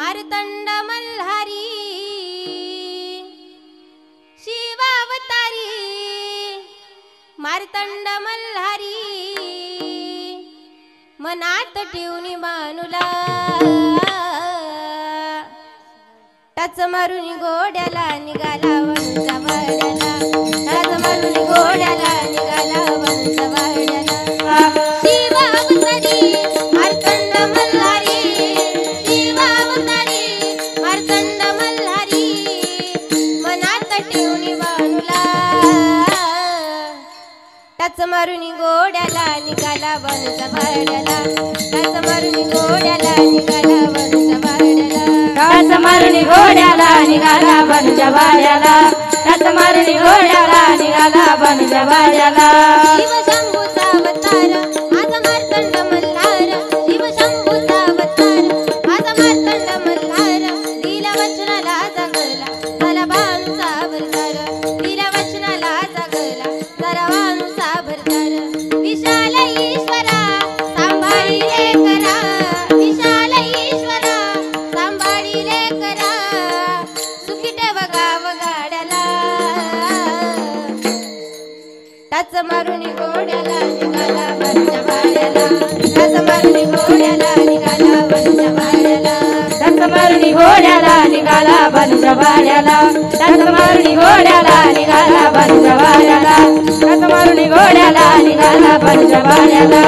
मारतंड मल्हारी शिवावतारी मारतंड मल्हारी मनात ठेवून मानुला टाच मारून घोड्याला निघाला वंशवाड्याला टाच मारून घोड्याला निघाला वंशवाड्याला शिवावतारी मारतंड मल्हारी शिवावतारी मारतंड मल्हारी मनात ठेवून बाणूला टाच मारून घोड्याला निघाला वंशवाड्याला टाच मारून घोड्याला निघाला वंशवाड्याला टाच मारून घोड्याला निघाला वंशवाड्याला टाच मारून घोड्याला निघाला वंशवाड्याला शिव शंभूचा अवतार माझा मारतंड मल्हार शिव शंभूचा अवतार माझा मारतंड मल्हार दिला वचनाला जागला झाला बाणूचा भरतार दिला वचनाला जागला जरा बाणूचा भरतार विशाल ईश्वरा सांभाळीले करा विशाल ईश्वरा सांभाळीले करा सुखी ठेवा गाव गाड्याला टाच मारून घोड्याला निघाला वंशवाड्याला टाच मारून घोड्याला निघाला वंशवाड्याला टाच मारून घोड्याला निघाला वंशवाड्याला टाच मारून घोड्याला निघाला वंशवाड्याला टाच मारून घोड्याला निघाला वंशवाड्याला